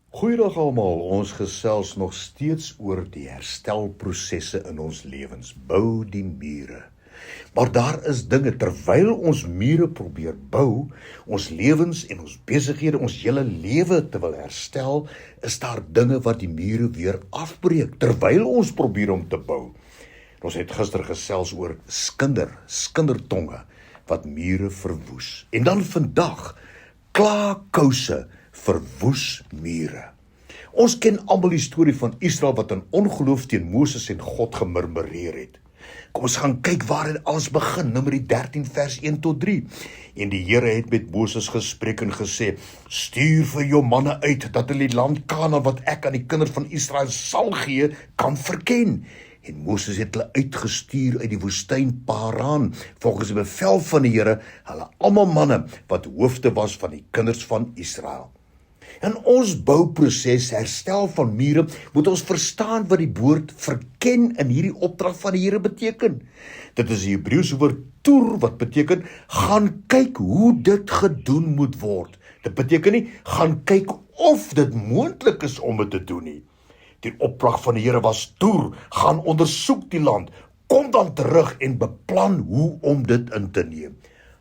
Goeiedag almal, ons gesels nog steeds oor die herstelprosesse in ons lewens. Bou die mure. Maar daar is dinge, terwyl ons mure probeer bou, ons lewens en ons besighede, ons hele lewe te wil herstel, is daar dinge wat die mure weer afbreek, terwyl ons probeer om te bou. Ons het gister gesels oor skindertonge, wat mure verwoes. En dan vandag, klaarkouse, verwoes mure. Ons ken almal die storie van Israel wat in ongeloof teen Moses en God gemurmureer het. Kom ons gaan kyk waar dit alles begin, Numeri 13 vers 1 tot 3. En die Here het met Moses gespreek en gesê, stuur vir jou manne uit, dat hulle die land Kanaan wat ek aan die kinders van Israel sal gee, kan verken. En Moses het hulle uitgestuur uit die woestyn Paran, volgens die bevel van die Here, hulle almal manne, wat hoofde was van die kinders van Israel. In ons bouproses, herstel van mure, moet ons verstaan wat die woord verken in hierdie opdrag van die Here beteken. Dit is die Hebreëse woord toer, wat beteken, gaan kyk hoe dit gedoen moet word. Dit beteken nie, gaan kyk of dit moontlik is om dit te doen nie. Die opdrag van die Here was toer, gaan ondersoek die land, kom dan terug en beplan hoe om dit in te neem.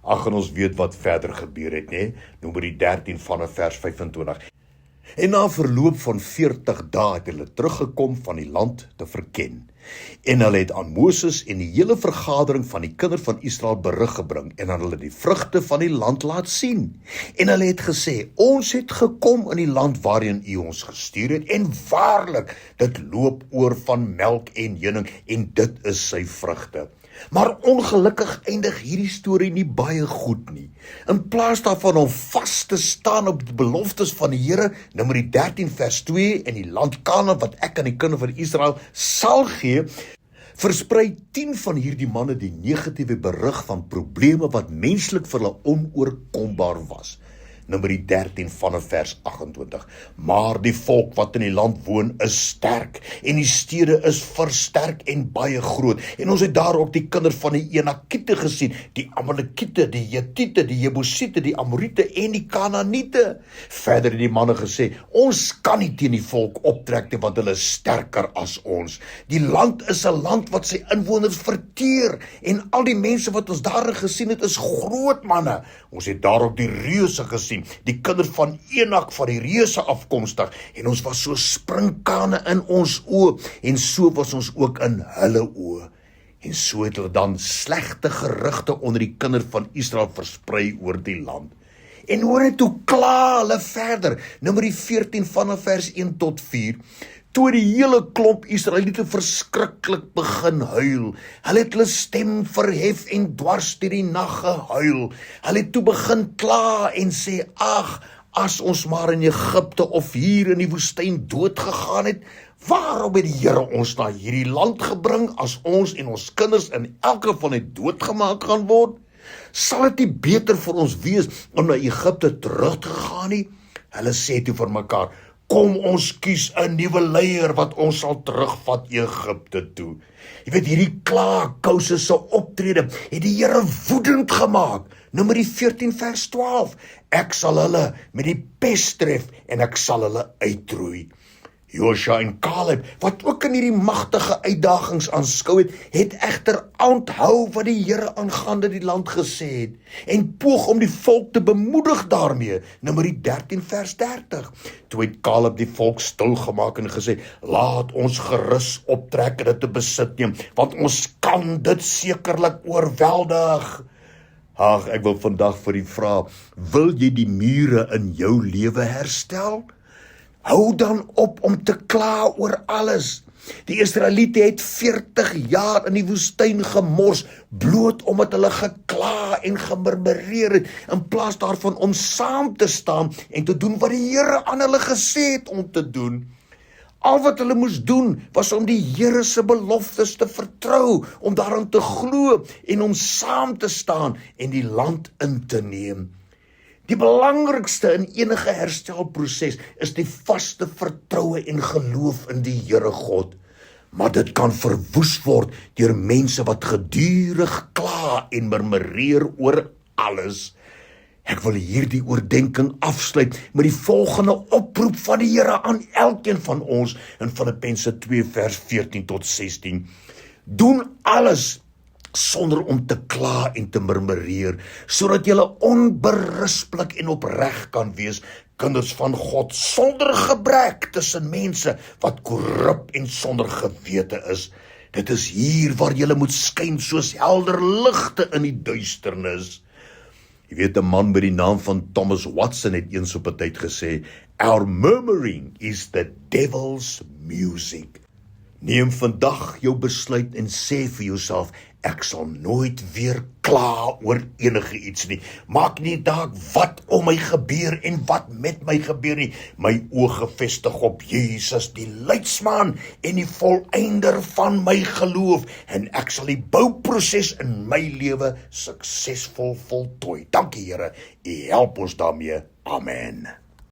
Ag, en ons weet wat verder gebeur het, nee? Numeri 13 vanaf vers 25. En na verloop van 40 dae het hulle teruggekom van die land te verken. En hulle het aan Moses en die hele vergadering van die kinders van Israel berig gebring en aan hulle die vrugte van die land laat sien. En hulle het gesê, ons het gekom in die land waarin u ons gestuur het, en waarlik, dit loop oor van melk en honing, en dit is sy vrugte. Maar ongelukkig eindig hierdie storie nie baie goed nie. In plaas daarvan om vas te staan op die beloftes van die Here, Numeri 13 vers 2, en die land Kanaan wat ek aan die kinders van Israel sal gee, versprei 10 van hierdie manne die negatiewe berig van probleme wat menslik vir hulle onoorkombaar was. Numeri 13 vanaf vers 28. Maar die volk wat in die land woon is sterk, en die stede is versterk en baie groot. En ons het daar ook die kinders van die Enakiete gesien, die Amalekiete, die Jetiete, die Jebusiete, die Amoriete en die Kanaaniete. Verder het die manne gesê, ons kan nie teen die volk optrek nie, want hulle is sterker as ons. Die land is 'n land wat sy inwoners verteer, en al die mense wat ons daarin gesien het, is groot manne. Ons het daar ook die reuse gesien, die kinders van Enak van die reuse afkomstig, en ons was so sprinkane in ons oë, en so was ons ook in hulle oë. En so het hulle dan slegte gerugte onder die kinders van Israel versprei oor die land. En hoor net hoe kla hulle verder, Numeri 14 vanaf vers 1 tot 4, toe die hele klomp Israeliete verskriklik begin huil. Hulle het hulle stem verhef en dwars deur die nag gehuil. Hulle het toe begin kla en sê, ag, as ons maar in Egipte of hier in die woestyn dood gegaan het, waarom het die Here ons na hierdie land gebring, as ons en ons kinders in elke van het doodgemaak gaan word? Sal dit nie beter vir ons wees om na Egipte terug te gaan nie? Hulle sê toe vir mekaar, kom ons kies 'n nuwe leier wat ons sal terugvat Egipte toe. Jy weet, hierdie klaarkouse se optrede het die Here woedend gemaak. Numeri 14 vers 12. Ek sal hulle met die pes tref en ek sal hulle uitroei. Josua en Caleb, wat ook in hierdie magtige uitdagings aanskou het, het egter onthou wat die Here aangaande die land gesê het, en poog om die volk te bemoedig daarmee. Numeri 13 vers 30. Toe het Caleb die volk stilgemaak en gesê, laat ons gerus optrek en dit te besit neem, want ons kan dit sekerlik oorweldig. Ag, ek wil vandag vir u vra, wil jy die mure in jou lewe herstel? Hou dan op om te kla oor alles. Die Israeliete het 40 jaar in die woestyn gemors, bloot omdat hulle gekla en gemurmureer het, in plaas daarvan om saam te staan en te doen wat die Here aan hulle gesê het om te doen. Al wat hulle moes doen, was om die Here se beloftes te vertrou, om daaraan te glo en om saam te staan en die land in te neem. Die belangrikste in enige herstelproses is die vaste vertroue en geloof in die Here God. Maar dit kan verwoes word deur mense wat gedurig kla en murmureer oor alles. Ek wil hierdie oordenking afsluit met die volgende oproep van die Here aan elkeen van ons in Filippense 2 vers 14 tot 16. Doen alles sonder om te kla en te murmureer, sodat julle onberispelik en opreg kan wees, kinders van God, sonder gebrek tussen mense wat korrup en sonder gewete is. Dit is hier waar julle moet skyn soos helder ligte in die duisternis. Jy weet, 'n man met die naam van Thomas Watson het eens op 'n tyd gesê, "Our murmuring is the devil's music." Neem vandag jou besluit en sê vir jouself, ek sal nooit weer kla oor enige iets nie. Maak nie dalk wat om my gebeur en wat met my gebeur nie. My oë gefestig op Jesus, die leidsman en die volëinder van my geloof, en ek sal die bouproses in my lewe suksesvol voltooi. Dankie Here, U help ons daarmee. Amen.